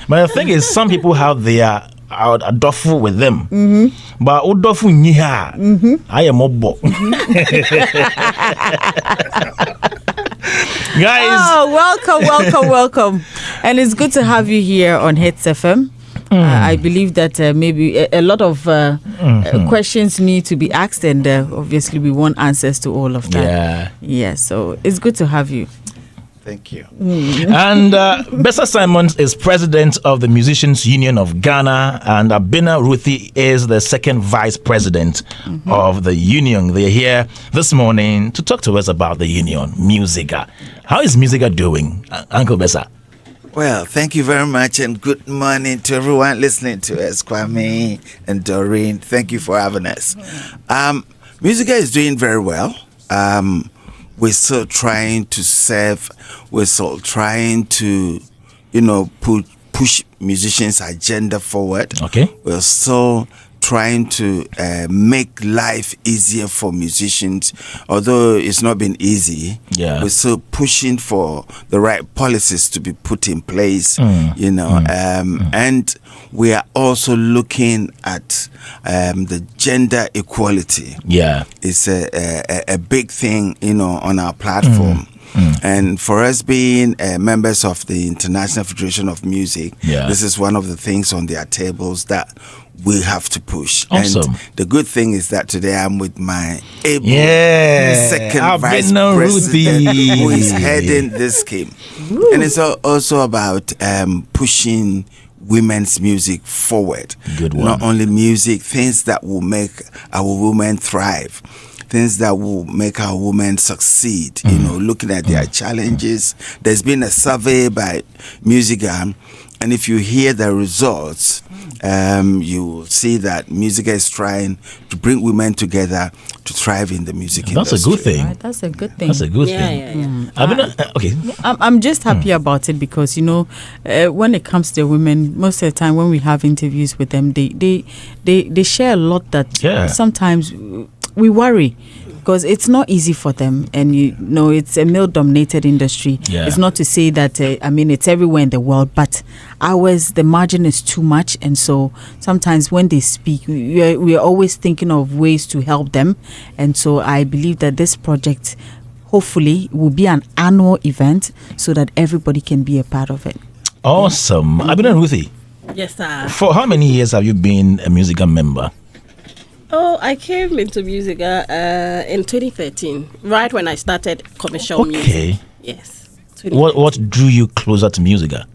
But the thing is, some people have their dofu with them. But dofu niha, I am obo. Guys, welcome. And it's good to have you here on Hitz FM. I believe that maybe a lot of questions need to be asked, and obviously we want answers to all of that. Yeah, so it's good to have you. Thank you. And Bessa Simons is president of the Musicians Union of Ghana, and Abina Ruthie is the second vice president of the union. They're here this morning to talk to us about the union, MUSIGA. How is MUSIGA doing, Uncle Bessa? Well, thank you very much, and good morning to everyone listening to us, Kwame and Doreen. Thank you for having us. MUSIGA is doing very well. We're still trying to serve. We're still trying to, push musicians' agenda forward. Okay. We're still trying to make life easier for musicians, although it's not been easy. We're still pushing for the right policies to be put in place, and we are also looking at the gender equality. It's a big thing, on our platform. And for us being members of the International Federation of Music, this is one of the things on their tables that we have to push. Awesome. And the good thing is that today I'm with my able second vice president who is heading this scheme. And it's also about pushing women's music forward. Good one. Not only music, things that will make our women thrive, things that will make our women succeed, looking at their challenges. There's been a survey by MUSIGA, and if you hear the results, you will see that MUSIGA is trying to bring women together to thrive in the music industry. That's a good thing. Right, that's a good thing. That's a good thing. Okay. I'm just happy about it because, when it comes to women, most of the time when we have interviews with them, they share a lot that sometimes we worry, because it's not easy for them, and it's a male-dominated industry. It's not to say that it's everywhere in the world, but ours, the margin is too much, and so sometimes when they speak, we are always thinking of ways to help them. And so I believe that this project hopefully will be an annual event so that everybody can be a part of it. Awesome. Abina Ruthie. Yes, sir. For how many years have you been a MUSIGA member? Oh, I came into MUSIGA in 2013, right when I started commercial music. Yes. What drew you closer to MUSIGA?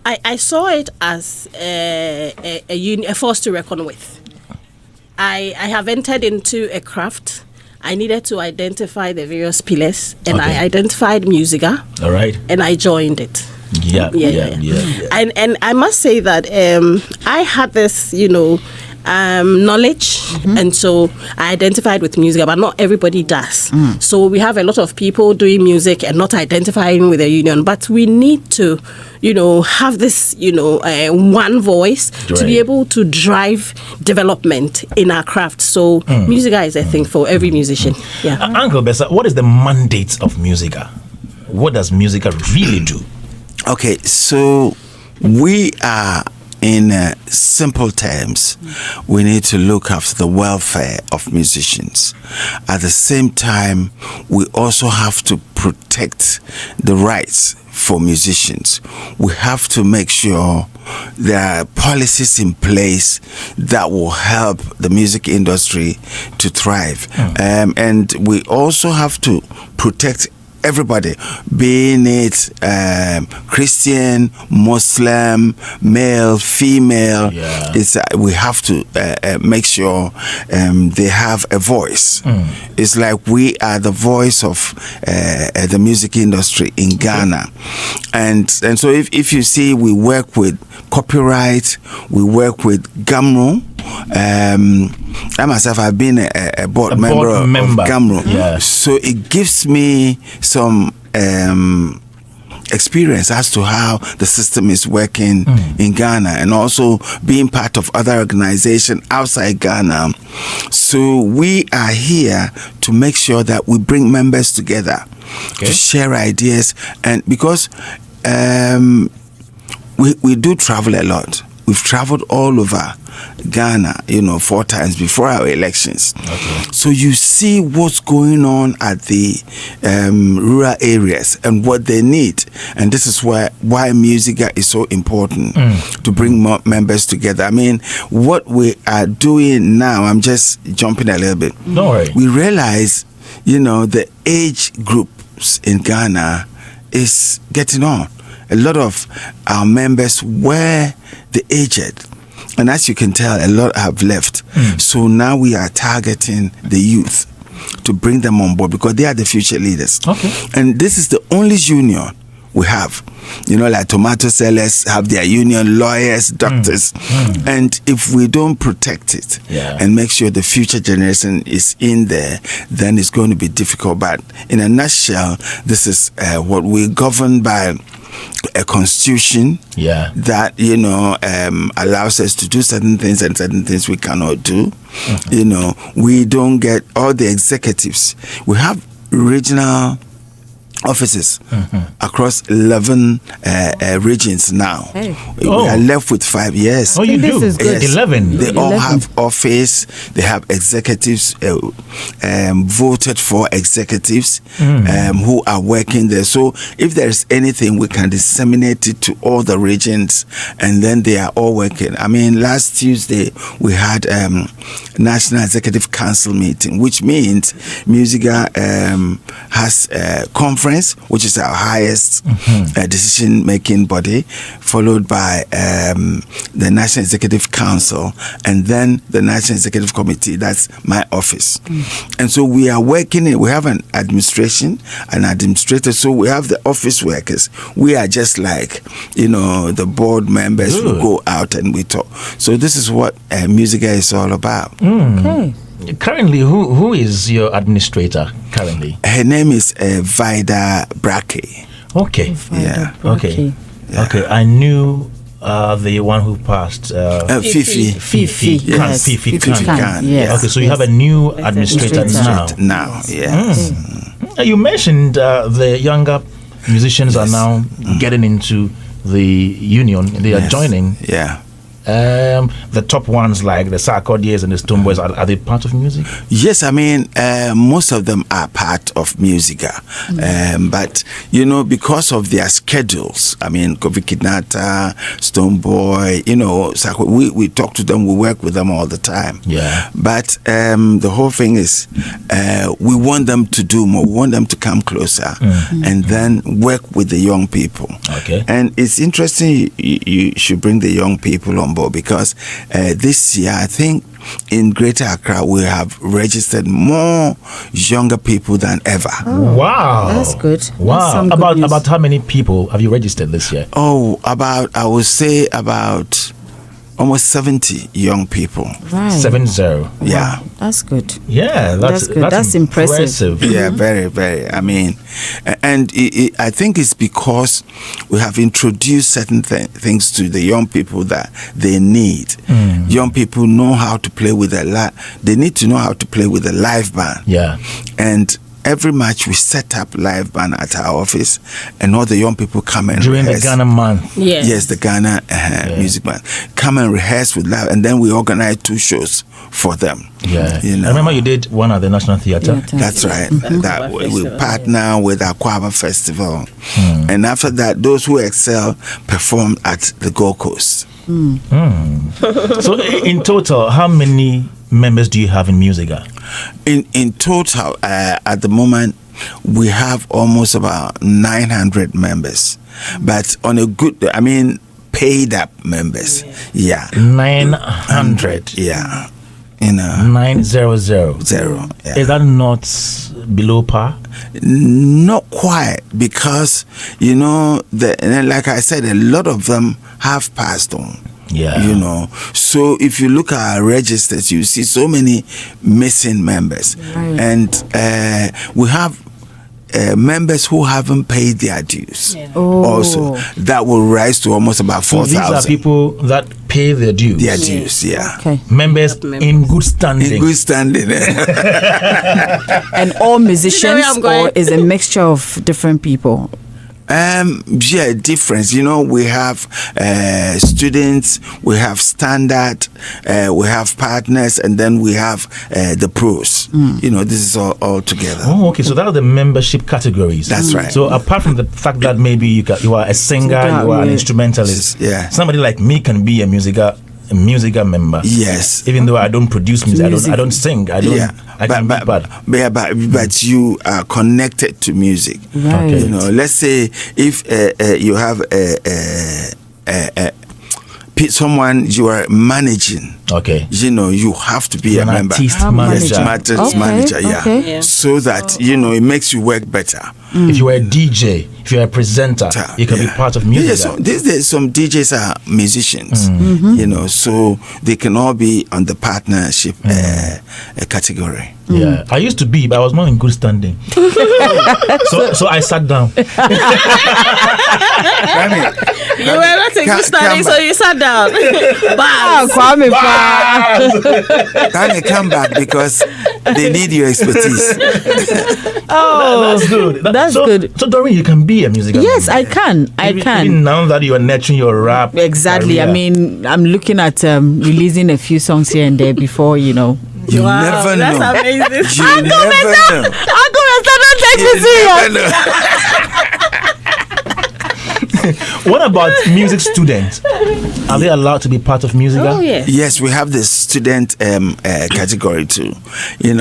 I saw it as a force to reckon with. I have entered into a craft. I needed to identify the various pillars, and I identified MUSIGA. All right. And I joined it. Yeah. And I must say that I had this, knowledge, and so I identified with MUSIGA, but not everybody does. So we have a lot of people doing music and not identifying with the union, but we need to have this one voice to be able to drive development in our craft. So MUSIGA is a thing for every musician. Uncle Bessa, what is the mandate of MUSIGA? What does MUSIGA really do? Okay, so we are, in simple terms, we need to look after the welfare of musicians. At the same time, we also have to protect the rights for musicians. We have to make sure there are policies in place that will help the music industry to thrive. And we also have to protect everybody, being it Christian, Muslim, male, female. We have to make sure they have a voice. It's like we are the voice of the music industry in Ghana. And so if you see, we work with copyright, we work with GAMRO. I myself have been a board member of GAMRO. So it gives me some experience as to how the system is working in Ghana, and also being part of other organizations outside Ghana. So we are here to make sure that we bring members together to share ideas, and because we do travel a lot. We've traveled all over Ghana, 4 times before our elections. Okay. So you see what's going on at the rural areas and what they need. And this is why MUSIGA is so important to bring more members together. I mean, what we are doing now, I'm just jumping a little bit. Don't worry. We realize, the age groups in Ghana is getting on. A lot of our members were the aged, and as you can tell, a lot have left. So now we are targeting the youth to bring them on board because they are the future leaders. Okay. And this is the only union we have. Like tomato sellers have their union, lawyers, doctors. And if we don't protect it and make sure the future generation is in there, then it's going to be difficult. But in a nutshell, this is what we govern by a constitution that allows us to do certain things and certain things we cannot do. We don't get all the executives. We have regional offices across 11 regions now. Hey. We are left with 5 years. Oh, you do? This is good. Yes. 11. They all have office. They have executives voted for executives who are working there. So if there's anything, we can disseminate it to all the regions, and then they are all working. I mean, last Tuesday we had National Executive Council meeting, which means MUSIGA has a conference, which is our highest decision-making body, followed by the National Executive Council, and then the National Executive Committee. That's my office. And so we are working we have an administration, an administrator, so we have the office workers. We are just like, the board members who go out and we talk. So this is what MUSIGA is all about. Okay. Currently, who is your administrator currently? Her name is Vida Brake. Okay. Yeah. Okay. Yeah. Okay. I knew the one who passed. Fifi. Yes. Fifi Fifi Khan. Khan. Yes. Okay, so you have a new administrator now. Now, yes. You mentioned the younger musicians are now getting into the union. They are joining. Yeah. The top ones like the Sarkodies and the Stonebwoys, are they part of music? Yes, I mean, most of them are part of MUSIGA. But, because of their schedules, I mean, Kofi Kinaata, Stonebwoy, Sarkodie, we talk to them, we work with them all the time. Yeah. But the whole thing is, we want them to do more. We want them to come closer and then work with the young people. Okay. And it's interesting you should bring the young people on board because this year, I think, in Greater Accra, we have registered more younger people than ever. Oh, wow. That's good. Wow. That's about how many people have you registered this year? Oh, I would say about almost 70 young people. Right. 70. Yeah. That's good. Yeah, that's good. That's impressive. Yeah, very, very. I mean, and I think it's because we have introduced certain things to the young people that they need. Young people know how to play with they need to know how to play with a live band. Yeah. And every match we set up live band at our office, and all the young people come and during rehearse. the Ghana month. Yes, the Ghana music band come and rehearse with live, and then we organize 2 shows for them. Yeah, I remember you did one at the National Theatre. That's right. That we partner with Aquaba Festival, and after that, those who excel perform at the Gold Coast. So, in total, how many members do you have in MUSIGA? In total, at the moment, we have almost about 900 members. But on a good, I mean, paid up members. Yeah. 900. Yeah. 900. Zero. Yeah. Is that not below par? Not quite, because like I said, a lot of them have passed on. Yeah. So if you look at our registers, you see so many missing members. Right. And we have members who haven't paid their dues. Also, that will rise to almost about 4,000. So these are people that pay their dues. Their dues, yeah. Okay. Members in good standing. In good standing. And all musicians, or is a mixture of different people? Yeah, difference. We have students, we have standard, we have partners, and then we have the pros. This is all together. Oh, okay. So that are the membership categories. That's right. So apart from the fact that maybe you are a singer, you are an instrumentalist, somebody like me can be a MUSIGA member. Yes. Even though I don't produce music. I don't sing. I don't. But you are connected to music. Right. Okay. Let's say if you have someone you are managing. Okay. You have to be a member. Artist manager. Manager. Yeah. So that it makes you work better. If you are a DJ, if you are a presenter, you can be part of MUSIGA. There's some DJs are musicians, so they can all be on the partnership category. Yeah, I used to be, but I was not in good standing. so I sat down. You were not in good standing, so you sat down. Come back because they need your expertise. That's good. That's good. So Doreen, you can be a MUSIGA. Yes, member. I can. Even now that you are nurturing your rap. Exactly. career. I mean, I'm looking at releasing a few songs here and there before, You never know. That's amazing. You never know. Uncle Esther, don't take me serious. Know. What about music students? Are they allowed to be part of MUSIGA? Oh, yes. Yes, we have the student category too.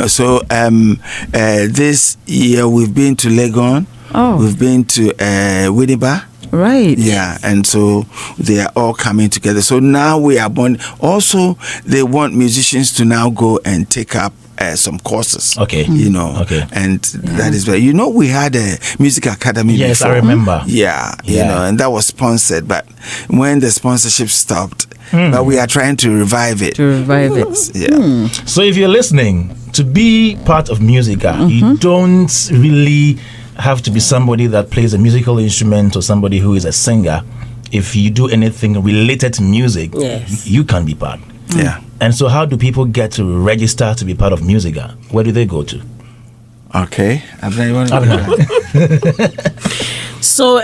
So this year we've been to Legon. Oh. We've been to Winneba. Right. Yeah, and so they are all coming together. So now we are born. Also, they want musicians to now go and take up some courses. Okay. Okay. And that is where we had a music academy. Yes, before. I remember. Yeah, and that was sponsored. But when the sponsorship stopped, but we are trying to revive it. Yeah. So if you're listening, to be part of MUSIGA, you don't really have to be somebody that plays a musical instrument or somebody who is a singer. If you do anything related to music, you can be part. Yeah. And so how do people get to register to be part of MUSIGA? Where do they go to? Okay. So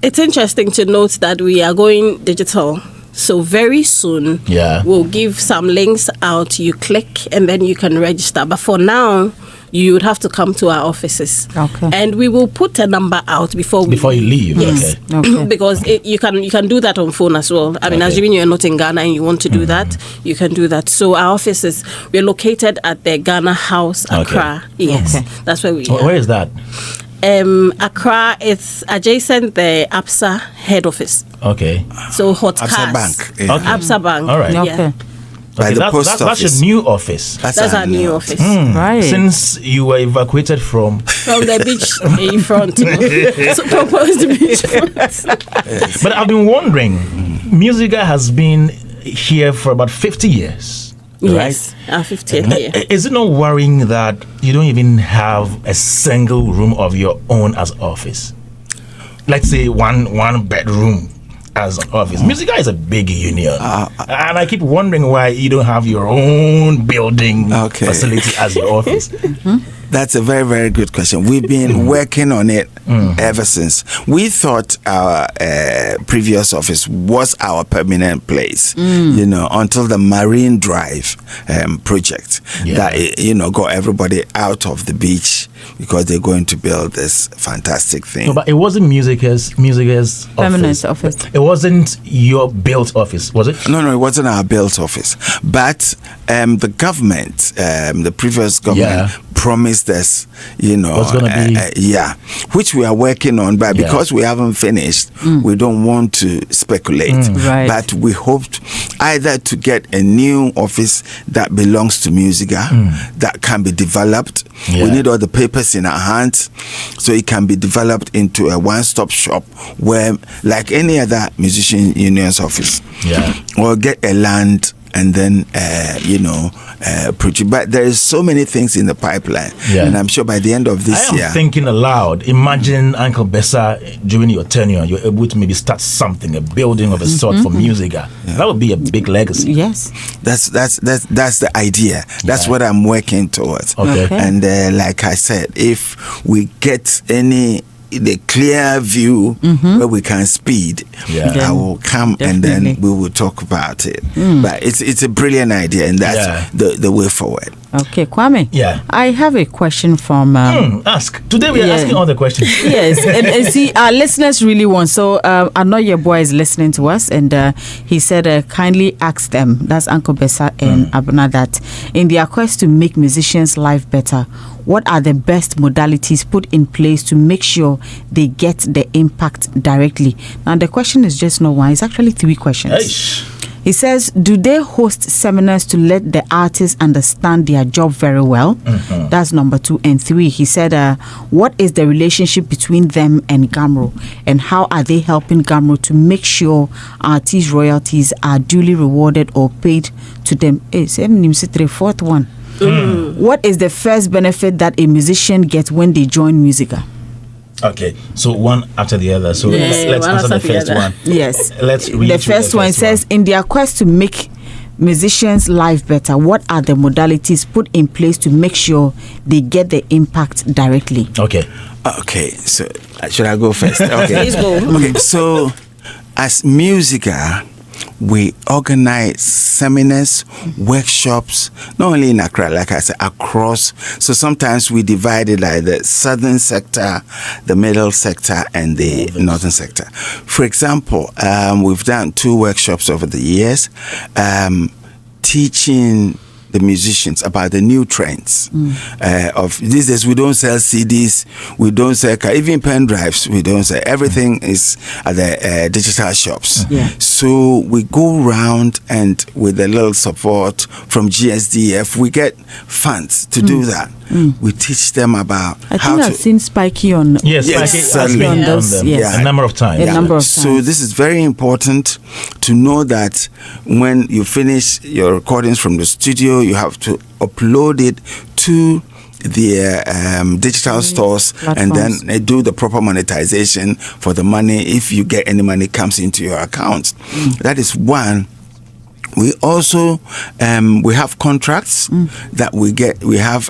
it's interesting to note that we are going digital. So very soon, we'll give some links out. You click and then you can register. But for now, you would have to come to our offices. Okay. And we will put a number out before you leave. Yes. Okay. Because you can do that on phone as well. I mean, assuming you're not in Ghana and you want to do that, you can do that. So our offices, we're located at the Ghana House, Accra. Okay. Yes. That's where we are. Where is that? Accra is adjacent the APSA head office. Okay. So Hot APSA Cars. Bank. Okay. APSA Bank. All right. Yeah. Okay. By the post that's office. your new office. That's our new office. Right. Since you were evacuated from the beach in front. So proposed beach front. But I've been wondering, MUSIGA has been here for about 50 years. Yes, right? Our 50th year. Is it not worrying that you don't even have a single room of your own as office? Let's say one bedroom as an office. MUSIGA is a big union, and I keep wondering why you don't have your own building facility as your office. That's a very, very good question. We've been working on it ever since. We thought our previous office was our permanent place, until the Marine Drive project that, got everybody out of the beach because they're going to build this fantastic thing. No, but it wasn't MUSIGA's permanent office. It wasn't your built office, was it? No, it wasn't our built office. But the government, the previous government, promised us, what's going to be which we are working on, but because we haven't finished, we don't want to speculate. Right. But we hoped either to get a new office that belongs to MUSIGA that can be developed. We need all the papers in our hands so it can be developed into a one-stop shop where, like any other musician union's office, or get a land and then produce. But there is so many things in the pipeline, and I'm sure by the end of this year, thinking aloud. Imagine Uncle Bessa during your tenure, you're able to maybe start something, a building of a sort for MUSIGA. That would be a big legacy. Yes, that's the idea. That's what I'm working towards. Okay. And like I said, if we get any the clear view where we can speed, I will come and then we will talk about it. But it's a brilliant idea, and that's the way forward. Okay, Kwame. Yeah. I have a question from... ask. Today we are asking all the questions. Yes. and see, our listeners really want... So, I know your boy is listening to us, and he said, kindly ask them, that's Uncle Bessa and Abuna, that in their quest to make musicians' life better, what are the best modalities put in place to make sure they get the impact directly? Now, the question is just not one. It's actually 3 questions. Eish. He says, do they host seminars to let the artists understand their job very well? That's number 2. And 3, he said, what is the relationship between them and GAMRO? And how are they helping GAMRO to make sure artists' royalties are duly rewarded or paid to them? Fourth one. What is the first benefit that a musician gets when they join MUSIGA? Okay, so one after the other. So let's answer the first one. Yes. Let's read the first one. Says, in their quest to make musicians' life better, what are the modalities put in place to make sure they get the impact directly? Okay. Okay, so should I go first? Okay. Please go. Okay, so as MUSIGA, we organize seminars, workshops, not only in Accra, like I said, across. So sometimes we divide it like the southern sector, the middle sector, and the northern sector. For example, we've done 2 workshops over the years, teaching the musicians about the new trends of these days. We don't sell CDs, we don't sell even pen drives, we don't sell. Everything is at the digital shops. So we go around, and with a little support from GSDF, we get funds to do that. We teach them about how to... I've seen Spikey on... Yes, Spikey on those, a number of times. So this is very important to know that when you finish your recordings from the studio, you have to upload it to the digital stores platforms, and then do the proper monetization for the money. If you get any money, comes into your account. That is one. We also we have contracts that we get. We have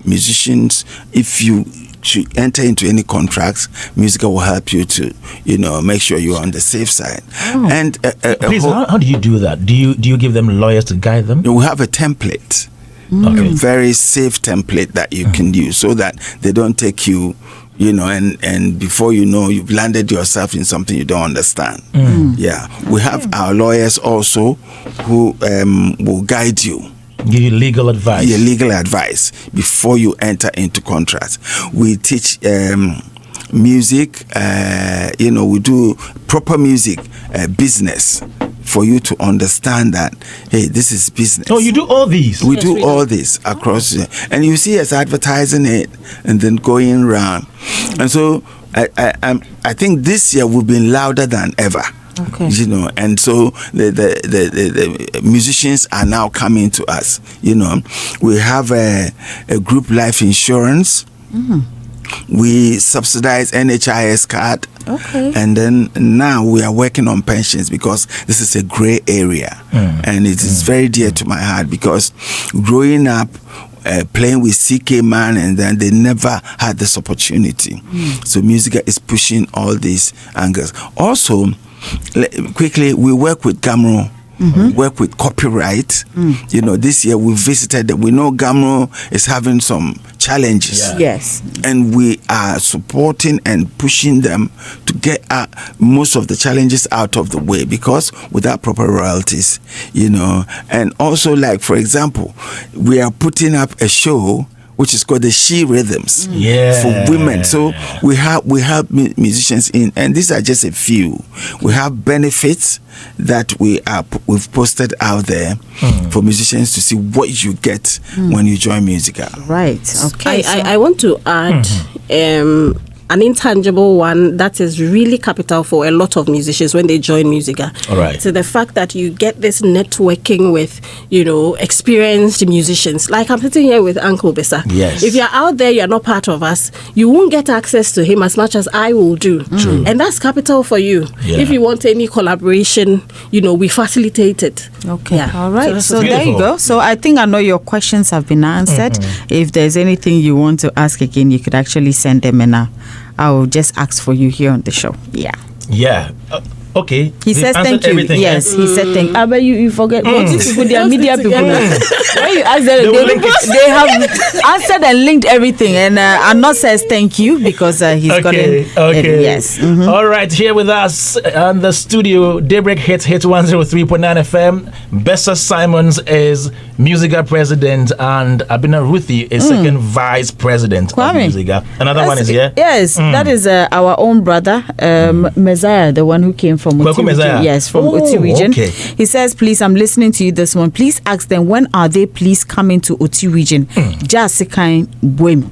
musicians. If you should enter into any contracts, MUSIGA will help you to, make sure you're on the safe side. And please, how do you do that? Do you give them lawyers to guide them? We have a template. A very safe template that you can use, so that they don't take you, and before you know, you've landed yourself in something you don't understand. We have our lawyers also who will guide you. Give you legal advice. Yeah, legal advice before you enter into contracts. We teach music, we do proper music business, for you to understand that, hey, this is business. Oh, you do all these? We do all this across. And you see us advertising it and then going around. And so I think this year we've been louder than ever. Okay. And so the musicians are now coming to us. We have a group life insurance. We subsidize NHIS card. Okay. And then now we are working on pensions, because this is a gray area. And it is very dear to my heart, because growing up playing with CK Man, and then they never had this opportunity. So MUSIGA is pushing all these angles. Also, quickly, we work with GAMRO. Work with copyright. This year we visited them. We know GAMRO is having some challenges. Yes. And we are supporting and pushing them to get most of the challenges out of the way, because without proper royalties, and also, like, for example, we are putting up a show which is called the She Rhythms for women. So we help musicians in, and these are just a few. We have benefits that we've posted out there for musicians to see what you get when you join MUSIGA. Right. Okay. I want to add an intangible one that is really capital for a lot of musicians when they join MUSIGA. All right. So the fact that you get this networking with, experienced musicians. Like I'm sitting here with Uncle Bessa. Yes. If you're out there, you're not part of us, you won't get access to him as much as I will do. True. And that's capital for you. Yeah. If you want any collaboration, we facilitate it. Okay. Yeah. All right. So beautiful. there you go. So I think I know your questions have been answered. If there's anything you want to ask again, you could actually send them in. I'll just ask for you here on the show. Yeah. Yeah. Okay. He says thank you. Yes, he said thank you. But you forget. These people, they are media people. When you ask them, they have answered and linked everything. And Arnaud says thank you because he's got it. Okay. Yes. All right. Here with us on the studio, Daybreak Hit 103.9 FM. Bessa Simons is MUSIGA President, and Abena Ruthie is second Vice President of MUSIGA. Another one is here. Yes, that is our own brother, Messiah, the one who came from Oti region. Yes, from Oti region. Okay. He says, please, I'm listening to you this one. Please ask them, when are they please coming to Oti region? Jasikai Bwem.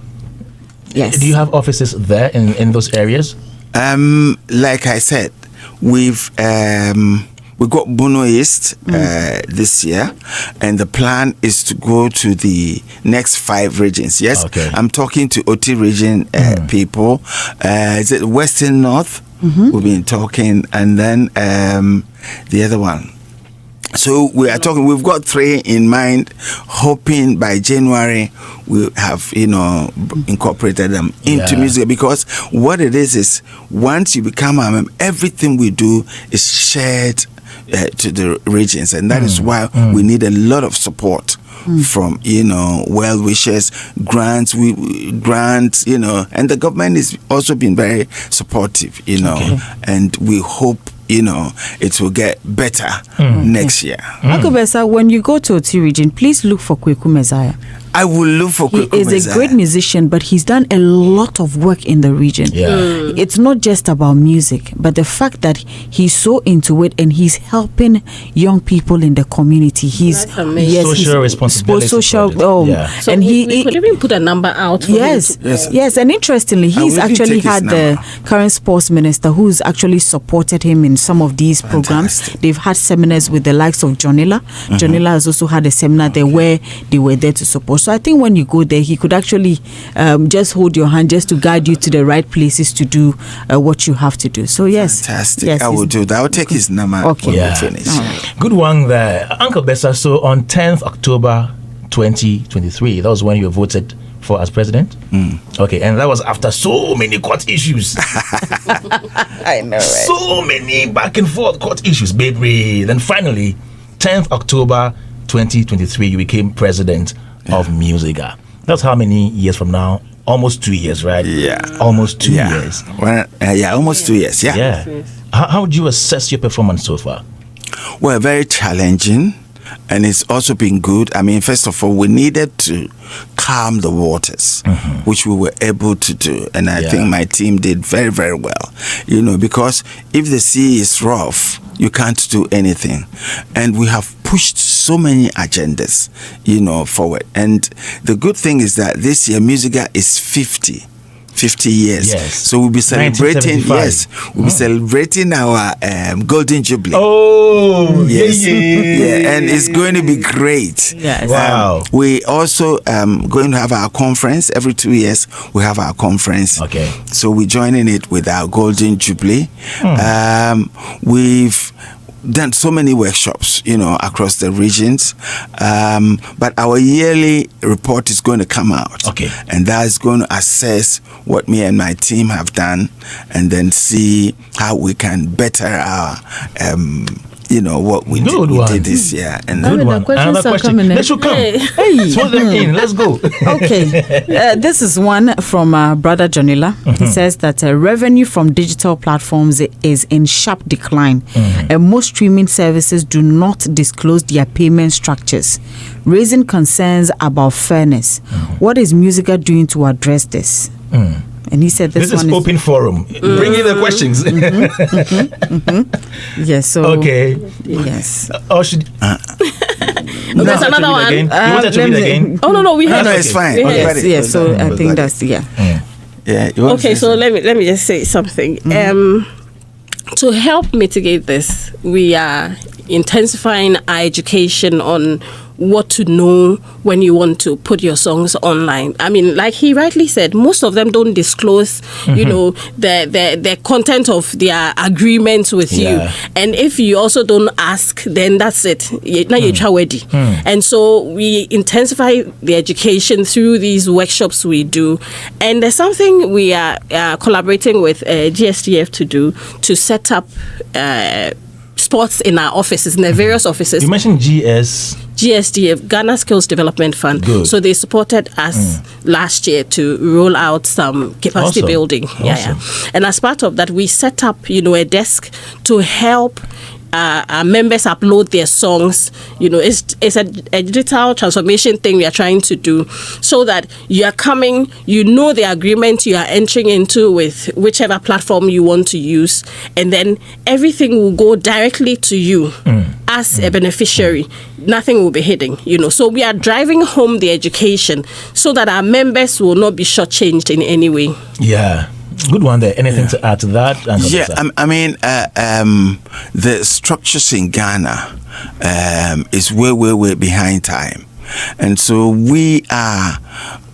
Yes. Do you have offices there in those areas? Like I said, we've got Bono East this year, and the plan is to go to the next 5 regions. Yes, I'm talking to Oti region people. Is it Western North? We've been talking, and then the other one. So we are talking. We've got 3 in mind, hoping by January we have incorporated them into music. Because what it is once you become a member, everything we do is shared to the regions, and that is why we need a lot of support from well wishers, grants, and the government is also been very supportive, and we hope it will get better next year. Uncle Bessa, when you go to Oti region, please look for Kweku Messiah. I will look for Kweku Messiah. He is a great musician, but he's done a lot of work in the region. It's not just about music, but the fact that he's so into it and he's helping young people in the community. He's social responsibility. So and we could even put a number out for yes. And interestingly, he's actually had the current sports minister who's actually supported him in some of these programs. They've had seminars with the likes of Jonila. Jonila has also had a seminar there where they were there to support. So I think when you go there, he could actually just hold your hand just to guide you to the right places to do what you have to do. So yes. Fantastic. Yes, I will do that. I'll take his number when we finish. Right. Good one there. Uncle Bessa, so on 10th October 2023, that was when you voted for as president? Okay, and that was after so many court issues. I know, right? So many back and forth court issues, baby. Then finally, 10th October 2023, you became president of MUSIGA. That's how many years from now? Almost 2 years, right? Yeah. Almost 2 years. Well, almost 2 years, Yeah. How would you assess your performance so far? Well, very challenging, and it's also been good. I mean, first of all, we needed to calm the waters, which we were able to do, and I think my team did very, very well. Because if the sea is rough, you can't do anything. And we have pushed so many agendas, forward. And the good thing is that this year MUSIGA is 50 years. Yes. So we'll be celebrating. We'll be celebrating our Golden Jubilee. Oh, yes. And it's going to be great. Yes. Wow. We also going to have our conference every 2 years. We have our conference. Okay. So we're joining it with our Golden Jubilee. We've done so many workshops, across the regions. But our yearly report is going to come out. Okay. And that is going to assess what me and my team have done, and then see how we can better our what we did this year. And good one. Another question. They should come. Throw them in. Let's go. Okay. This is one from Brother Jonila. He says that revenue from digital platforms is in sharp decline, and most streaming services do not disclose their payment structures, raising concerns about fairness. What is MUSIGA doing to address this? And he said this is open forum. Bring in the questions. Yes. So okay. Yes. Or should there's another one. You wanted to read again? Oh no, we have. No, it's fine. Yes. So I think that's Okay. So let me just say something. To help mitigate this, we are intensifying our education on what to know when you want to put your songs online. I mean, like he rightly said, most of them don't disclose, you know, the content of their agreements with you. And if you also don't ask, then that's it. Now you're ready. And so we intensify the education through these workshops we do. And there's something we are collaborating with GSDF to do, to set up sports in our offices, in the various offices. You mentioned GSDF, Ghana Skills Development Fund. Good. So they supported us last year to roll out some capacity building. And as part of that, we set up, you know, a desk to help our members upload their songs. You know, it's a digital transformation thing we are trying to do, so that you are coming, you know, the agreement you are entering into with whichever platform you want to use, and then everything will go directly to you as a beneficiary. Nothing will be hidden, you know. So we are driving home the education so that our members will not be shortchanged in any way. Yeah. Good one there. Anything to add to that? I mean, the structures in Ghana is way behind time. And so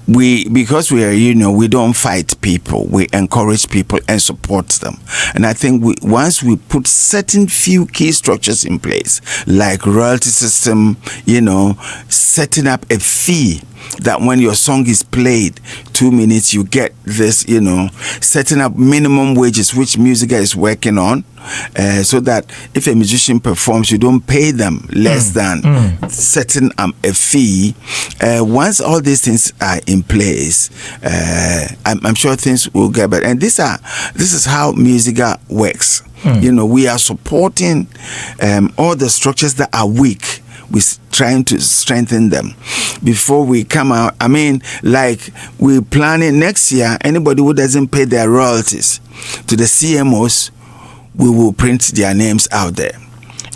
because we are, you know, we don't fight people, we encourage people and support them. And I think once we put certain few key structures in place, like royalty system, you know, setting up a fee that when your song is played 2 minutes you get this, you know, setting up minimum wages, which MUSIGA is working on, so that if a musician performs, you don't pay them less than setting a fee. Once all these things are in place, I'm sure things will get better. And this is how MUSIGA works. You know, we are supporting all the structures that are weak. We're trying to strengthen them before we come out. I mean, like, we're planning next year, anybody who doesn't pay their royalties to the CMOs, we will print their names out there.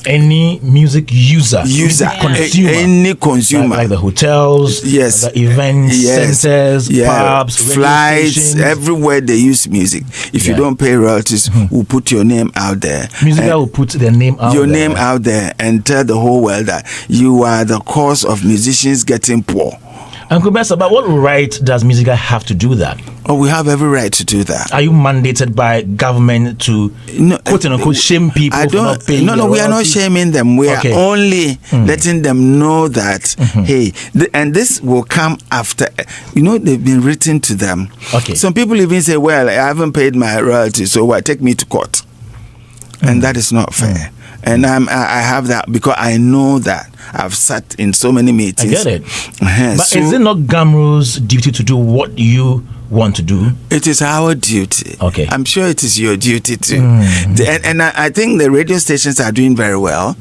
Any music user, consumer, any consumer, like the hotels, the events, centers, pubs, flights, everywhere they use music. If you don't pay royalties, we'll put your name out there. MUSIGA will put their name out your name out there and tell the whole world that you are the cause of musicians getting poor. Uncle Bessa, but what right does MUSIGA have to do that? Oh, we have every right to do that. Are you mandated by government to quote unquote shame people for not paying? No, we are not shaming them. We are only letting them know that hey, and this will come after. You know, they've been written to them. Okay. Some people even say, "Well, I haven't paid my royalties, so what? Take me to court," and that is not fair. And I have that because I know that. I've sat in so many meetings. I get it. But is it not GAMRO's duty to do what you want to do? It is our duty. Okay. I'm sure it is your duty too. And I think the radio stations are doing very well,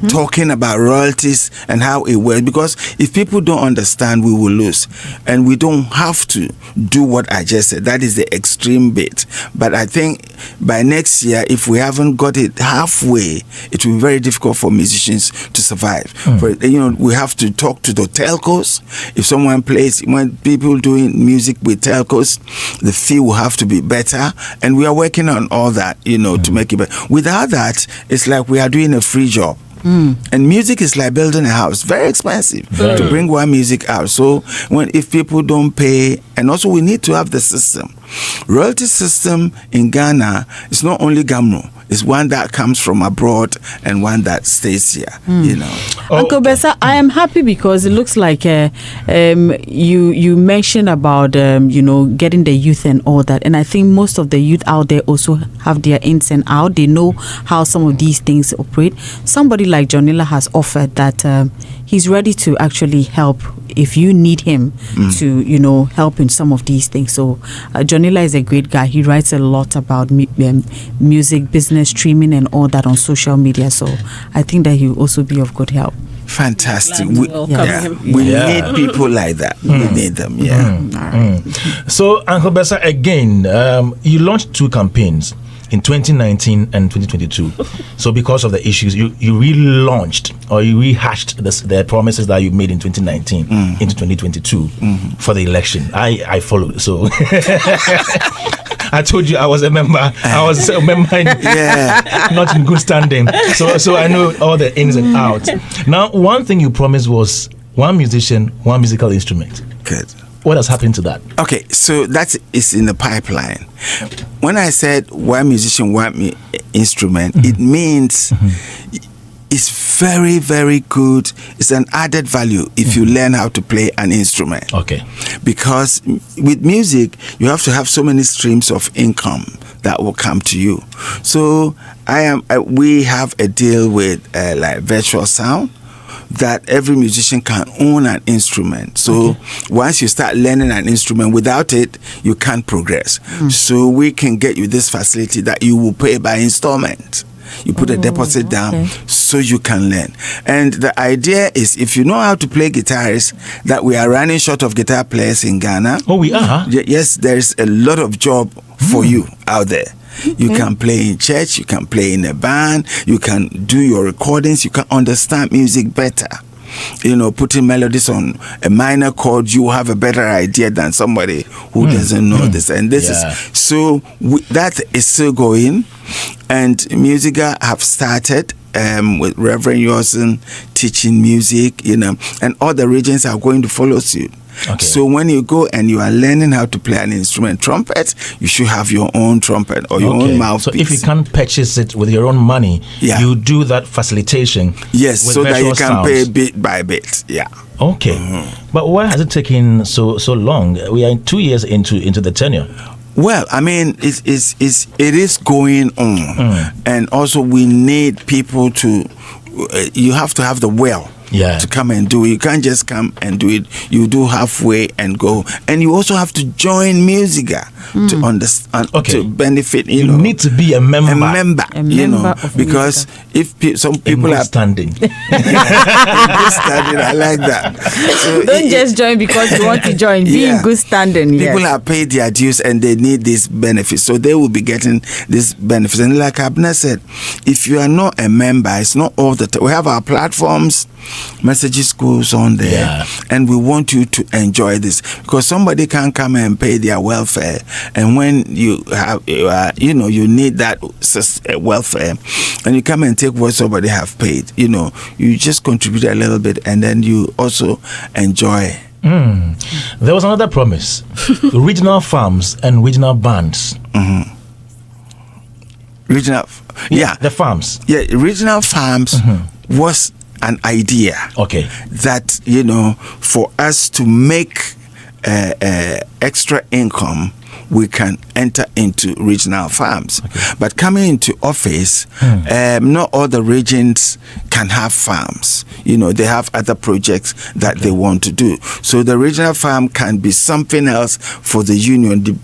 talking about royalties and how it works. Because if people don't understand, we will lose. And we don't have to do what I just said. That is the extreme bit. But I think by next year, if we haven't got it halfway, it will be very difficult for musicians to survive. For, you know, we have to talk to the telcos. If someone plays, when people doing music with telcos, the fee will have to be better, and we are working on all that, you know, to make it better. Without that, it's like we are doing a free job. And music is like building a house, very expensive to bring one music out. So if people don't pay, and also we need to have the system. Royalty system in Ghana is not only GAMRO. It's one that comes from abroad and one that stays here, you know. Uncle Bessa, I am happy because it looks like you mentioned about, you know, getting the youth and all that. And I think most of the youth out there also have their ins and outs. They know how some of these things operate. Somebody like Jonilla has offered that he's ready to actually help if you need him to, you know, help in some of these things. So Jonilla is a great guy. He writes a lot about music, business, streaming and all that on social media. So I think that he will also be of good help. Fantastic. We need people like that. We need them. So Uncle Bessa, again, you launched 2 campaigns in 2019 and 2022. So because of the issues, you relaunched or you rehashed the promises that you made in 2019 into 2022 for the election. I followed. So I told you I was a member. I was a member, not in good standing. So I know all the ins and outs. Now, one thing you promised was one musician, one musical instrument. Good. What has happened to that? Okay, so that is in the pipeline. When I said one musician, one instrument, it means it's very, very good. It's an added value if you learn how to play an instrument. Okay. Because with music, you have to have so many streams of income that will come to you. So we have a deal with like Virtual Sound, that every musician can own an instrument. So once you start learning an instrument, without it, you can't progress. So we can get you this facility that you will pay by installment. You put a deposit down so you can learn. And the idea is, if you know how to play guitars, that we are running short of guitar players in Ghana. Oh, we are? Yes, there's a lot of job for you out there. You can play in church, you can play in a band, you can do your recordings, you can understand music better. You know, putting melodies on a minor chord, you have a better idea than somebody who doesn't know this. And this is so that is still going. And MUSIGA have started with Reverend Yosin teaching music, you know, and all the regions are going to follow suit. Okay. So when you go and you are learning how to play an instrument, trumpet, you should have your own trumpet or your own mouthpiece. So if you can't purchase it with your own money, you do that facilitation. Yes, so that you can pay bit by bit. Yeah. Okay. But why has it taken so long? We are 2 years into the tenure. Well, I mean, it is going on, and also we need people to. You have to have the will. To come and do it. You can't just come and do it. You do halfway and go. And you also have to join MUSIGA to understand, to benefit. You need to be a member. You know, because if some people are standing. I like that. So don't just join because you want to join. Be in good standing. People are paid their dues and they need these benefits. So they will be getting these benefits. And like Abner said, if you are not a member, it's not all the time. We have our platforms, messages goes on there, and we want you to enjoy this, because somebody can come and pay their welfare, and when you have you need that welfare, and you come and take what somebody have paid, you just contribute a little bit, and then you also enjoy. There was another promise: regional farms and regional bands. Regional, the farms. Regional farms was an idea that for us to make extra income, we can enter into regional farms. But coming into office, not all the regions can have farms. They have other projects that they want to do. So the regional farm can be something else for the union,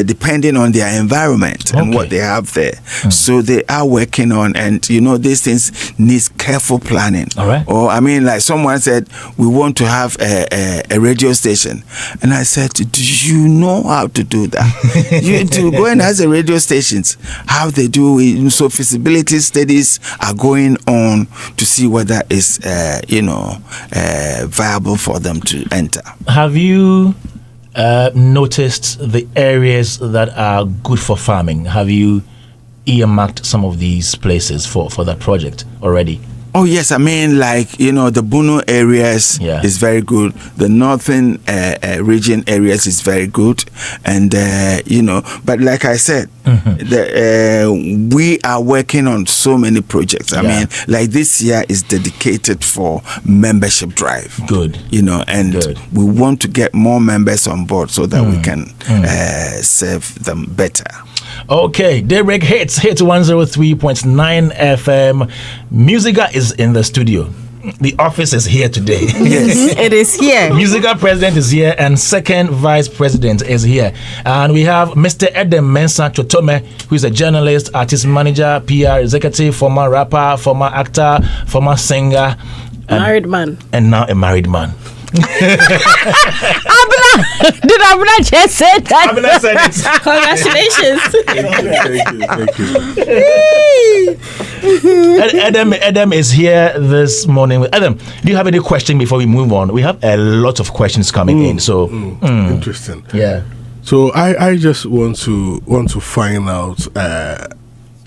depending on their environment and what they have there. So they are working on, and these things need careful planning. Or like someone said, we want to have a radio station, and I said, do you know how to do that? You to go and ask the radio stations how they do it. So feasibility studies are going on to see whether it's viable for them to enter. Have you noticed the areas that are good for farming? Have you earmarked some of these places for that project already? Oh yes, the Bunu areas is very good. The northern region areas is very good, and But like I said, we are working on so many projects. Like this year is dedicated for membership drive. Good, and we want to get more members on board so that we can serve them better. Okay, Daybreak Hitz 103.9 FM. MUSIGA is in the studio. The office is here today. Yes, it is here. MUSIGA President is here, and second Vice President is here. And we have Mr. Edem Mensah Chotome, who is a journalist, artist manager, PR executive, former rapper, former actor, former singer. Married man. And now a married man. Did Abna just say that? Abna said it. Congratulations. Adam is here this morning. Adam, do you have any question before we move on? We have a lot of questions coming in. So interesting. Yeah. So I just want to find out.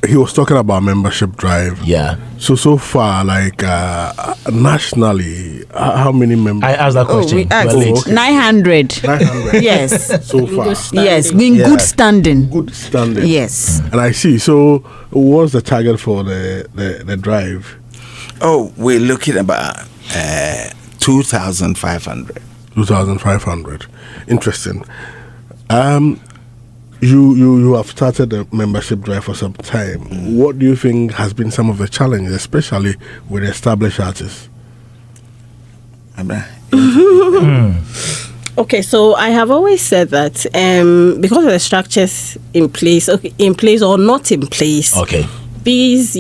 He was talking about membership drive. Yeah. So far, like nationally, how many members? I asked that question. We asked okay. 900. 900. Yes. So far. Yes, in good standing. Good standing. Yes. And I see. So, what's the target for the drive? Oh, we're looking about 2,500. 2,500. Interesting. You have started the membership drive for some time. What do you think has been some of the challenges, especially with established artists? Okay, so I have always said that because of the structures in place or not in place. Okay. These,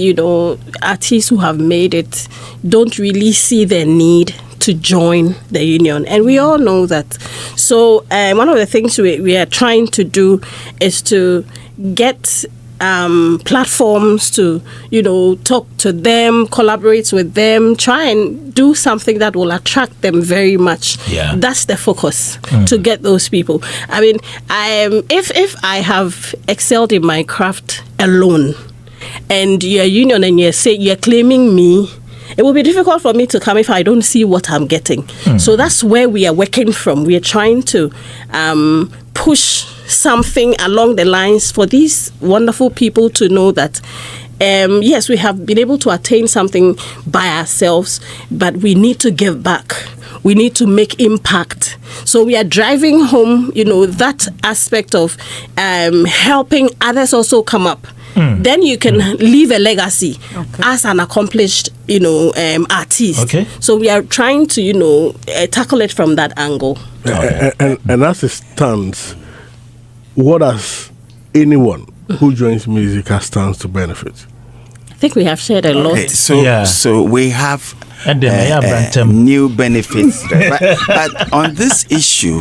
artists who have made it don't really see the need to join the union, and we all know that. So one of the things we are trying to do is to get platforms to talk to them, collaborate with them, try and do something that will attract them very much. That's the focus, to get those people. I mean, if I have excelled in my craft alone and you're union and you're claiming me, it will be difficult for me to come if I don't see what I'm getting. So that's where we are working from. We are trying to push something along the lines for these wonderful people to know that, yes, we have been able to attain something by ourselves, but we need to give back. We need to make impact. So we are driving home, that aspect of helping others also come up. Then you can leave a legacy as an accomplished, artist. Okay. So we are trying to, tackle it from that angle. And as it stands, what does anyone who joins MUSIGA stands to benefit? I think we have shared a lot. So we have new benefits. but on this issue,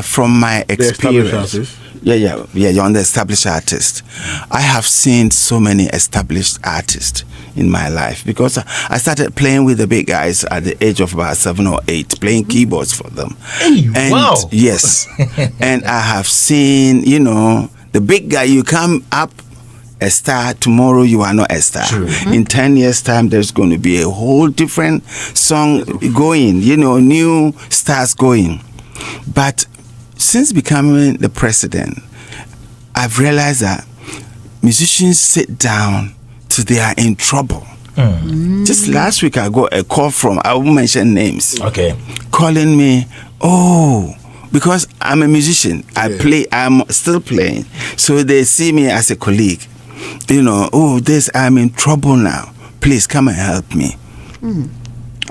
from my experience, you're on the established artist. I have seen so many established artists in my life because I started playing with the big guys at the age of about 7 or 8, playing keyboards for them. Wow. Yes. And I have seen, the big guy, you come up a star, tomorrow you are not a star. True. In 10 years' time, there's going to be a whole different song going, new stars going. But since becoming the president, I've realized that musicians sit down till they are in trouble. Just last week, I got a call from, I won't mention names, calling me, because I'm a musician, I'm still playing. So they see me as a colleague. I'm in trouble now. Please come and help me.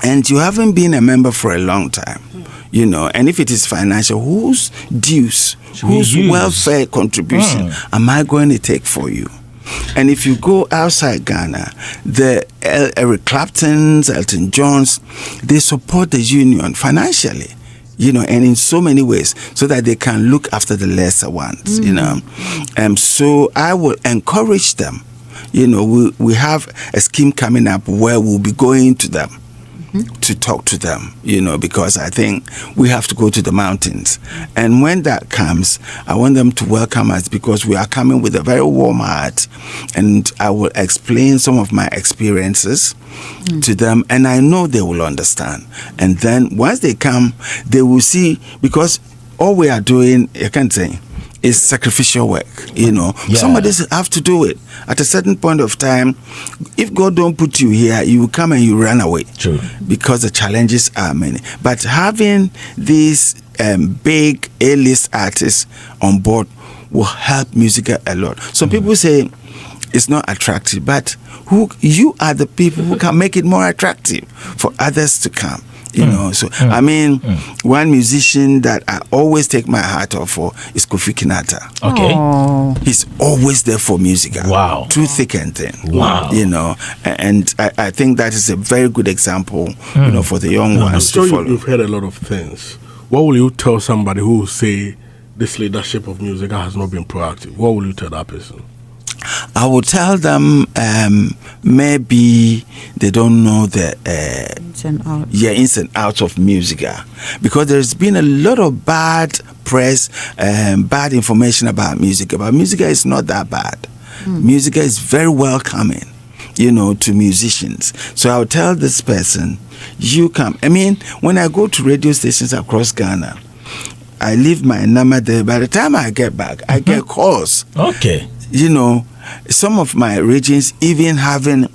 And you haven't been a member for a long time. And if it is financial, whose dues, whose welfare contribution am I going to take for you? And if you go outside Ghana, the Eric Claptons, Elton Johns, they support the union financially, and in so many ways, so that they can look after the lesser ones, So I will encourage them. We have a scheme coming up where we'll be going to them. To talk to them, because I think we have to go to the mountains. And when that comes, I want them to welcome us because we are coming with a very warm heart. And I will explain some of my experiences to them, and I know they will understand. And then once they come, they will see, because all we are doing, I can't say, is sacrificial work. Somebody have to do it at a certain point of time. If God don't put you here, you will come and you run away. True. Because the challenges are many. But having these big A-list artists on board will help MUSIGA a lot. Some people say it's not attractive, but you are the people who can make it more attractive for others to come. I mean, one musician that I always take my hat off for is Kofi Kinaata. Okay. Aww. He's always there for MUSIGA. Wow. Through thick and thin. Wow. And I think that is a very good example, for the young ones I'm to sure follow. You've heard a lot of things. What will you tell somebody who will say this leadership of MUSIGA has not been proactive? What will you tell that person? I will tell them maybe they don't know the ins and outs of MUSIGA, because there's been a lot of bad press, bad information about MUSIGA. But MUSIGA is not that bad. MUSIGA is very welcoming, to musicians. So I'll tell this person, you come. I mean, when I go to radio stations across Ghana, I leave my number there. By the time I get back, I get calls. Okay. Some of my regions even haven't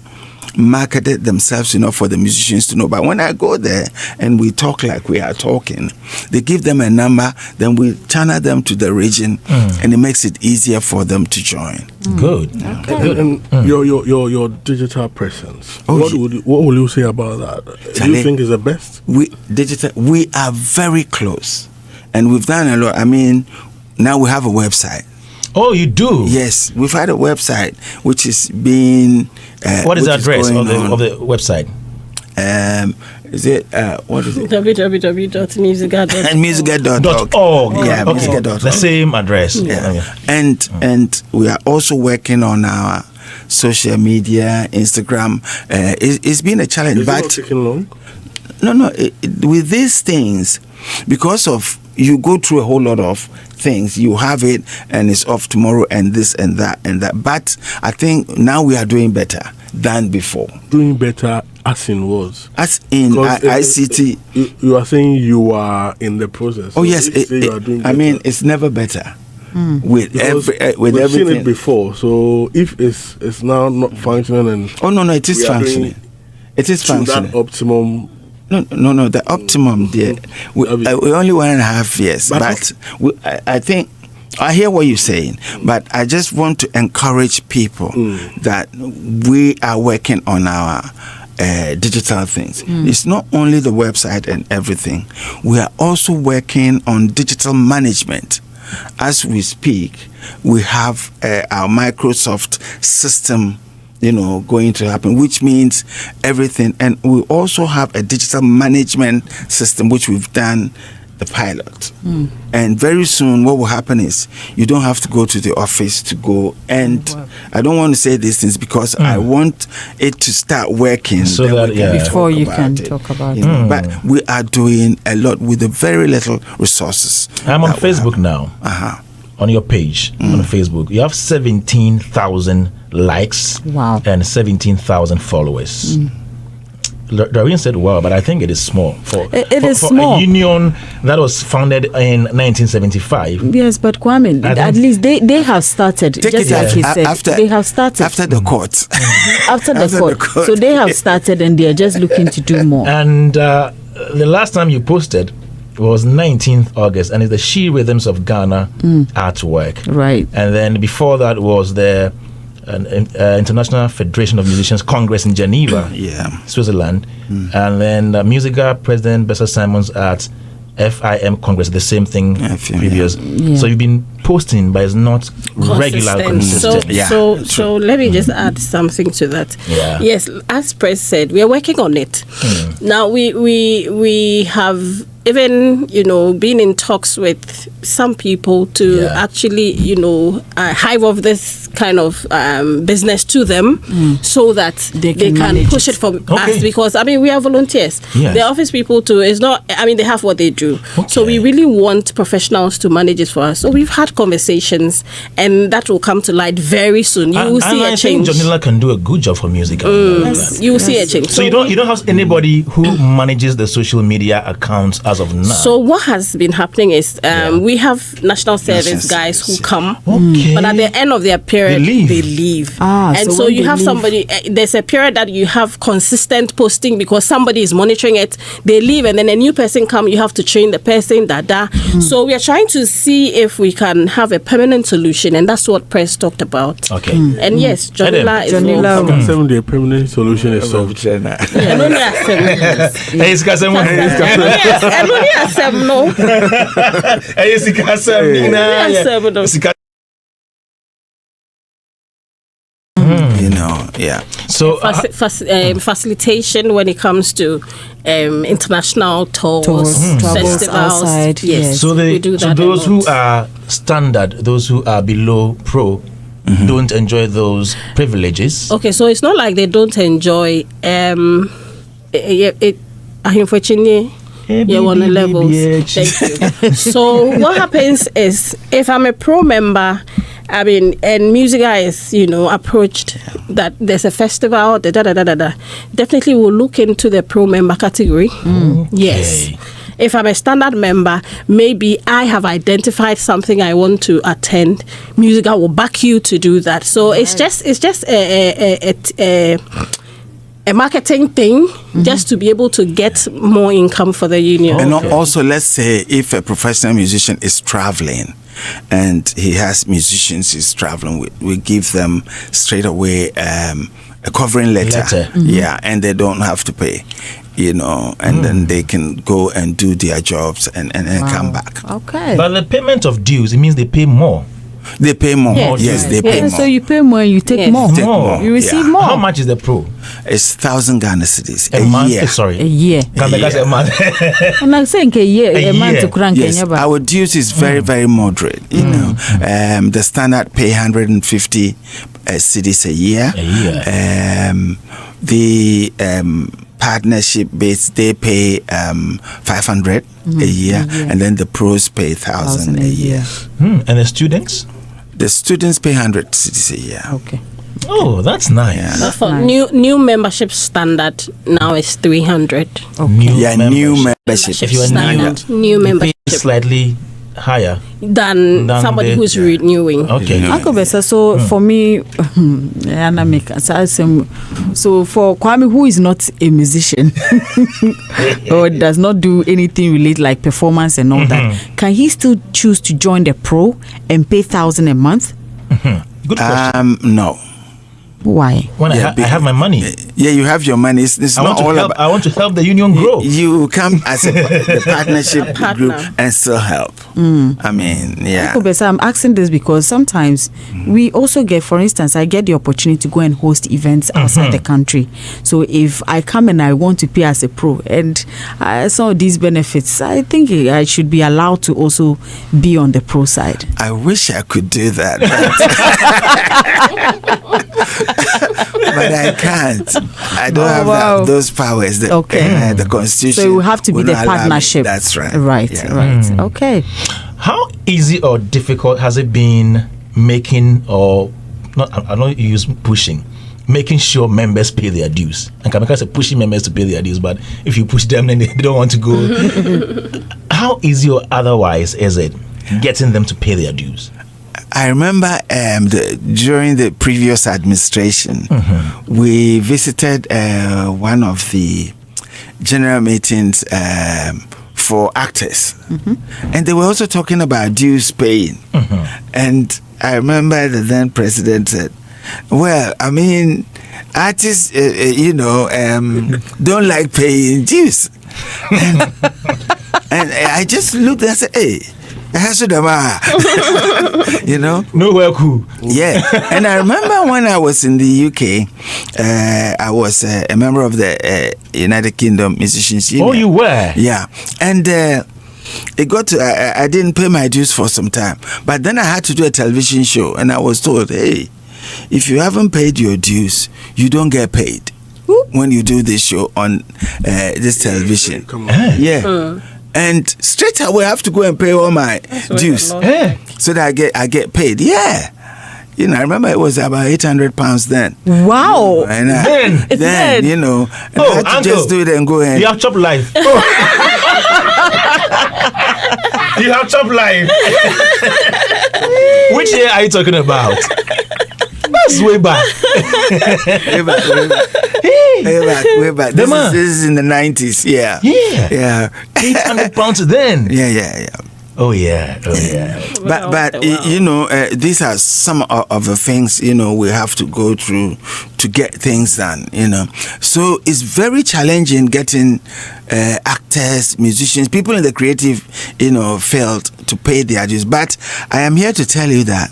marketed themselves for the musicians to know. But when I go there and we talk like we are talking, they give them a number, then we channel them to the region, and it makes it easier for them to join. Good. Okay. And your digital presence. What will you say about that? Do you think is the best? We are very close, and we've done a lot. I mean, now we have a website. Oh, you do? Yes, we've had a website which is being. What is the address of the website? Is it what is it? www.musiga.org. Yeah, musiga.org. The same address. Yeah. And we are also working on our social media, Instagram. It's been a challenge, Is it not taking long? No. With these things, because of you go through a whole lot of things, you have it and it's off tomorrow and this and that and that. But I think now we are doing better than before. Doing better as in was? As in ICT. You are saying you are in the process. Oh yes, I mean it's never better. With everything. We've seen it before, so if it's now not functioning and it is functioning. It is functioning. That optimum. No, the optimum there. We only 1.5 years, but I think I hear what you're saying, but I just want to encourage people that we are working on our digital things. It's not only the website and everything. We are also working on digital management. As we speak, we have our Microsoft system going to happen, which means everything. And we also have a digital management system, which we've done the pilot. And very soon what will happen is you don't have to go to the office to go. And I don't want to say these things because I want it to start working. So that, before you can talk about it. But we are doing a lot with the very little resources. I'm on Facebook now. On your page on Facebook, you have 17,000 likes and 17,000 followers. Doreen said, "Wow," but I think it is small for small. A union that was founded in 1975. Yes, but Kwame, at least they have started. Just like he said, they have started after the court. after the court, so they have started, and they are just looking to do more. And the last time you posted was 19th August, and it's the She Rhythms of Ghana artwork. Right. And then before that was the International Federation of Musicians Congress in Geneva, Switzerland. And then MUSIGA President Bessa Simons at FIM Congress, the same thing previous. So you've been posting, but it's not regular, consistent. So let me just add something to that. Yes, as Press said, we are working on it. Now we have even been in talks with some people to actually hive off this kind of business to them so that they can push it for us, because we are volunteers. The office people too is not, they have what they do. So we really want professionals to manage it for us. So we've had conversations, and that will come to light very soon. You will see a change. I think Janila can do a good job for MUSIGA. You will see a change. So you don't have anybody who manages the social media accounts as of now. So what has been happening is we have national service guys who come, but at the end of their period they leave. And so you have somebody. There's a period that you have consistent posting because somebody is monitoring it. They leave, and then a new person come. You have to train the person. So we are trying to see if we can have a permanent solution, and that's what Press talked about. And yes, Janila is the permanent solution is solved. So facilitation when it comes to international tours, festivals outside. Yes, so we do that. So those who are standard, those who are below pro, don't enjoy those privileges? Okay, so it's not like they don't enjoy it. Yeah, on the levels. Thank you. So what happens is, if I'm a pro member, I mean, and MUSIGA is, approached that there's a festival, definitely we'll look into the pro member category. Yes. If I'm a standard member, maybe I have identified something I want to attend. MUSIGA will back you to do that. So it's just a marketing thing, just to be able to get more income for the union. And also, let's say if a professional musician is traveling and he has musicians he's traveling with, we give them straight away a covering letter. Yeah, and they don't have to pay, and then they can go and do their jobs and come back. Okay. But the payment of dues, it means they pay more. They pay more. Yes, they pay more. So you pay more and you take more. Take more. You receive more. How much is the pro? It's 1,000 Ghana cedis a month. year. Sorry, a year. A month. And I'm saying a year. A month to crank. Yes, our dues is very, very moderate. The standard pay 150 cedis a year. The partnership base, they pay 500 a year, and then the pros pay 1,000 a year. And the students? The students pay 100 cedis a year. Okay. Oh, that's nice. Yeah. But for new membership standard now is 300. Okay. New membership. If you are standard, new membership slightly higher than somebody who's renewing. Okay. Uncle Bessa, so for me, so for Kwame, who is not a musician or does not do anything related like performance and all that, can he still choose to join the pro and pay 1,000 a month? Good question. No. Why? When I have my money. Yeah, you have your money. It's not all about. I want to help the union grow. You come as the partnership group and still help. I mean, yeah. Uncle Bessa, I'm asking this because sometimes we also get, for instance, I get the opportunity to go and host events outside the country. So if I come and I want to pay as a pro and I saw these benefits, I think I should be allowed to also be on the pro side. I wish I could do that. But I can't. I don't have those powers. The Constitution. So it will have to be the partnership. That's right. Right. Okay. How easy or difficult has it been making, or not? I don't use pushing, making sure members pay their dues. And Kameka said pushing members to pay their dues, but if you push them, then they don't want to go. How easy or otherwise is it getting them to pay their dues? I remember during the previous administration, we visited one of the general meetings for actors, and they were also talking about dues paying. And I remember the then president said, "Well, I mean, artists, don't like paying dues." And I just looked and said, "Hey, nowhere cool." Yeah. And I remember when I was in the UK, I was a member of the United Kingdom Musicians Union. Oh, you were? Yeah. And it got to, I didn't pay my dues for some time, but then I had to do a television show, and I was told, hey, if you haven't paid your dues, you don't get paid when you do this show on this television. Yeah. And straight away I have to go and pay all my dues so that I get paid. Yeah. I remember it was about £800 then. Wow. And then I had to just do it and go ahead. You have Chop Life. You have Chop Life. Which year are you talking about? That's way back. Way back. This is in the 90s. Yeah. £800 then. Yeah. Oh yeah. But these are some of the things we have to go through to get things done. So it's very challenging getting actors, musicians, people in the creative field to pay their dues. But I am here to tell you that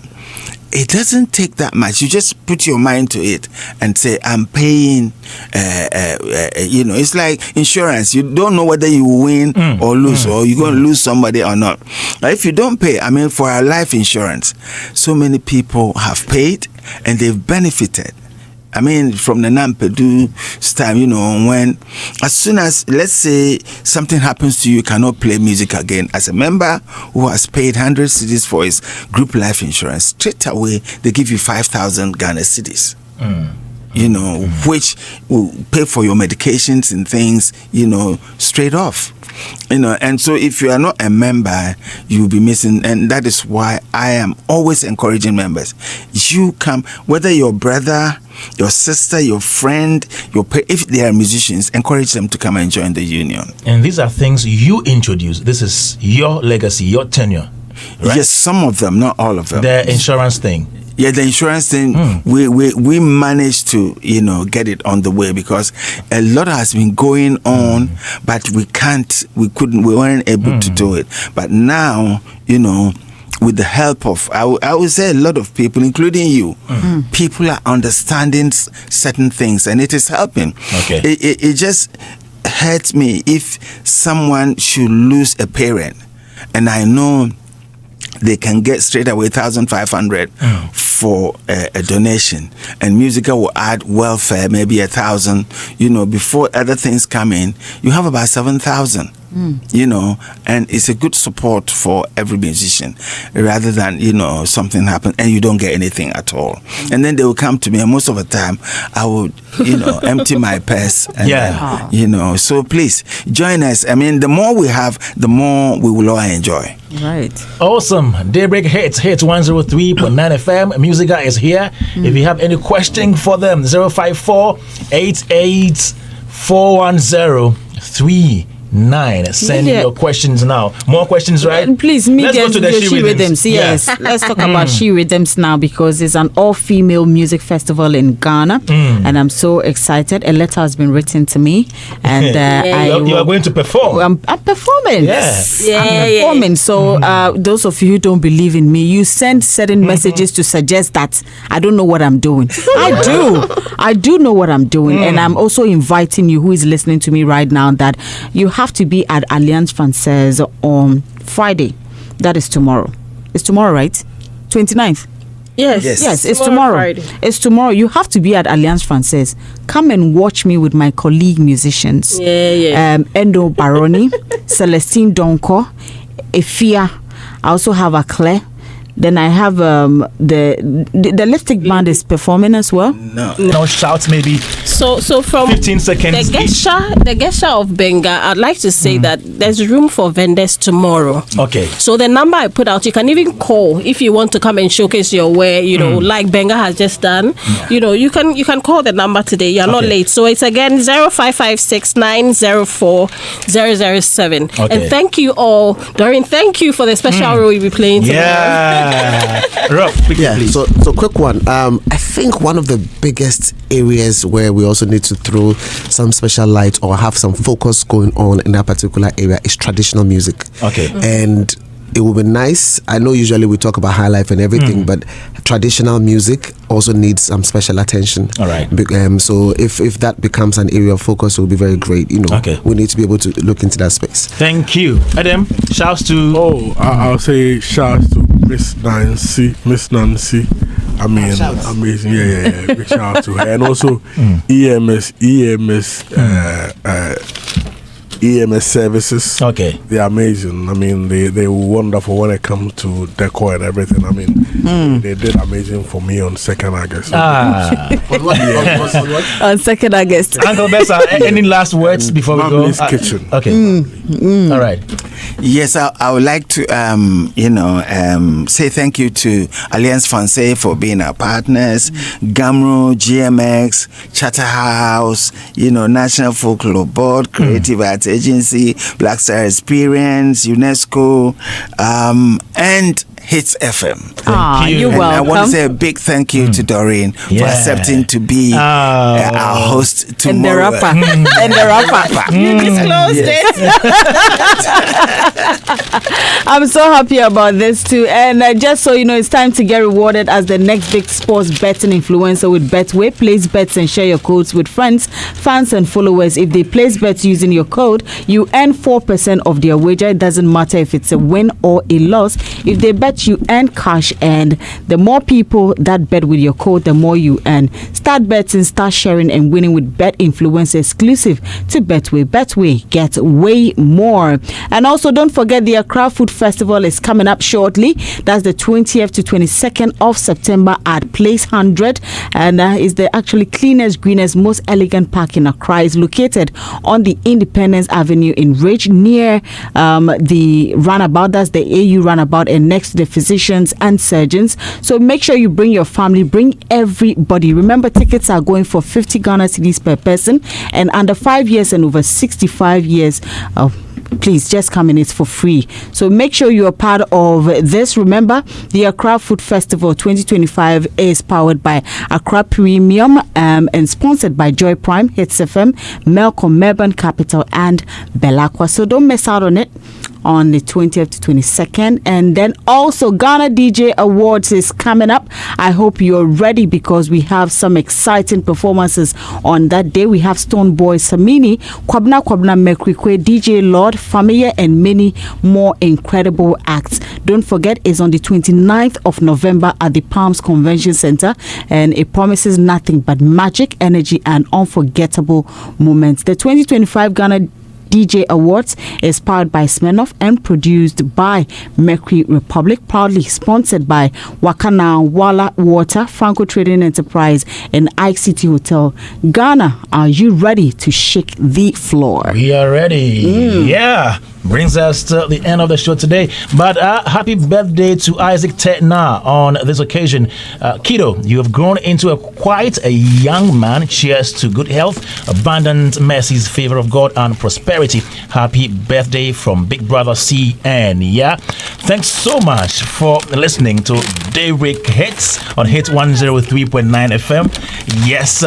it doesn't take that much. You just put your mind to it and say, I'm paying, it's like insurance. You don't know whether you win or lose, or you're going to lose somebody or not. If you don't pay, for our life insurance, so many people have paid and they've benefited. From the Nampedu's time, when as soon as, let's say, something happens to you, you cannot play music again, as a member who has paid 100 cedis for his group life insurance, straight away they give you 5,000 Ghana cedis. Which will pay for your medications and things, straight off. And so if you are not a member, you'll be missing. And that is why I am always encouraging members. You come, whether your brother, your sister, your friend, if they are musicians, encourage them to come and join the union. And these are things you introduce. This is your legacy, your tenure, right? Yes, some of them, not all of them. The insurance thing. Yeah, the insurance thing, we managed to, get it on the way, because a lot has been going on, but we weren't able to do it. But now, with the help of, I would say a lot of people, including you, people are understanding certain things, and it is helping. Okay. It just hurts me if someone should lose a parent, and I know they can get straight away 1,500 for a donation, and MUSIGA will add welfare, maybe 1,000. Before other things come in, you have about 7,000. And it's a good support for every musician, rather than something happen and you don't get anything at all. And then they will come to me, and most of the time I would empty my purse. And so please join us. The more we have, the more we will all enjoy. Right. Awesome. Daybreak Hitz 103.9 FM. MUSIGA is here. If you have any question for them, 054-88-410-3 Send your questions now. More questions, right? Please, let's go to the She Rhythms. Yes, let's talk about She Rhythms now, because it's an all-female music festival in Ghana, and I'm so excited. A letter has been written to me, and you are going to perform. I'm performing. Yes, I'm performing. So those of you who don't believe in me, you send certain messages to suggest that I don't know what I'm doing. I do know what I'm doing, and I'm also inviting you, who is listening to me right now, that you have to be at Alliance Francaise on Friday. That is tomorrow. It's tomorrow, right? 29th. Yes, it's tomorrow. Friday. It's tomorrow. You have to be at Alliance Francaise. Come and watch me with my colleague musicians. Endo Baroni, Celestine Donko, Efia. I also have a Claire. Then I have the lipstick band is performing as well. No shouts, maybe. So from 15 seconds. The gesture of Benga, I'd like to say that there's room for vendors tomorrow. Okay. So the number I put out, you can even call if you want to come and showcase your wares. Like Benga has just done. You can call the number today. You're not late. So it's again 0556-904-007. And thank you all, Doreen. Thank you for the special role you'll be playing tomorrow. Rob, quickly, please. So quick one. I think one of the biggest areas where we also need to throw some special light or have some focus going on in that particular area is traditional music. Okay. And it would be nice. I know usually we talk about high life and everything, but traditional music also needs some special attention. All right. So if that becomes an area of focus, it will be very great. We need to be able to look into that space. Thank you. Adam, shouts to... I'll say shouts to Miss Nancy. Amazing. Yeah. Big shout out to her. And also EMS services. Okay. They're amazing. They were wonderful when it comes to decor and everything. They did amazing for me on 2nd August. On 2nd August. Uncle Bessa, any last words before we go? Kitchen. Okay. All right. Yes, I would like to, say thank you to Alliance Francaise for being our partners, GAMRO, GMX, Chatterhouse, National Folklore Board, Creative Arts Agency, Black Star Experience, UNESCO, and Hitz FM. Thank you. You're And welcome. I want to say a big thank you to Doreen for accepting to be our host tomorrow. And the rapper. And the rapper. You disclosed it. I'm so happy about this too. And just so you know, it's time to get rewarded as the next big sports betting influencer with Betway. Place bets and share your codes with friends, fans, and followers. If they place bets using your code, you earn 4% of their wager. It doesn't matter if it's a win or a loss. If they bet, you earn cash, and the more people that bet with your code, the more you earn. Start betting, start sharing, and winning with Bet Influencer exclusive to Betway. Betway, get way more. And also, don't forget the Accra Food Festival is coming up shortly. That's the 20th to 22nd of September at Place 100, and is the actually cleanest, greenest, most elegant park in Accra. It's located on the Independence Avenue in Ridge, near the runabout. That's the AU runabout, and next to the physicians and surgeons. So make sure you bring your family, bring everybody. Remember, tickets are going for 50 Ghana cedis per person, and under 5 years and over 65 years. Please just come in, it's for free. So make sure you are part of this. Remember, the Accra Food Festival 2025 is powered by Accra Premium and sponsored by Joy Prime, Hitz FM, Melcom, Melbourne Capital, and Belacqua. So don't miss out on it on the 20th to 22nd. And then also Ghana DJ Awards is coming up. I hope you're ready because we have some exciting performances on that day. We have Stonebwoy, Samini, Kwabna Mekwikwe, DJ Lord, Familia, and many more incredible acts. Don't forget, it's on the 29th of November at the Palms Convention Center, and it promises nothing but magic, energy, and unforgettable moments. The 2025 Ghana DJ Awards is powered by Smirnoff and produced by Mercury Republic, proudly sponsored by Wakana Wala Water, Franco Trading Enterprise, and Ike City Hotel. Ghana, are you ready to shake the floor? We are ready. Yeah. Brings us to the end of the show today. But happy birthday to Isaac Tetna on this occasion. Kido, you have grown into quite a young man. Cheers to good health, abundant mercies, favor of God, and prosperity. Happy birthday from Big Brother CN. Yeah. Thanks so much for listening to Daybreak Hits on Hit 103.9 FM. Yes,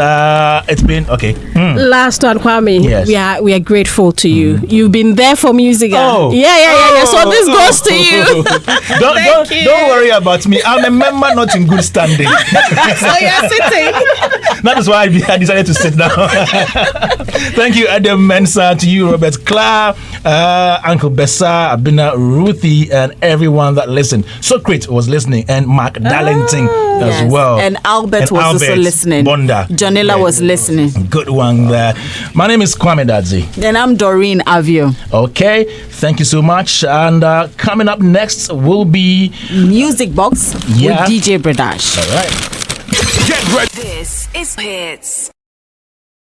it's been okay. Last one, Kwame. Yes. We are grateful to you. You've been there for music. Oh. Yeah. So this goes to you. Don't worry about me. I'm a member not in good standing. So you're sitting. That is why I decided to sit down. Thank you, Adam Mensa, to you, Robert Clark, Uncle Bessa, Abina, Ruthie, and everyone that listened. Socrates was listening, and Mark Darlington as well. And Albert was also listening. Bonda. Janela was listening. Good one there. My name is Kwame Dadzi. And I'm Doreen Avio. Okay, thank you so much. And coming up next will be Music Box with DJ Bradash. All right. This is Hitz.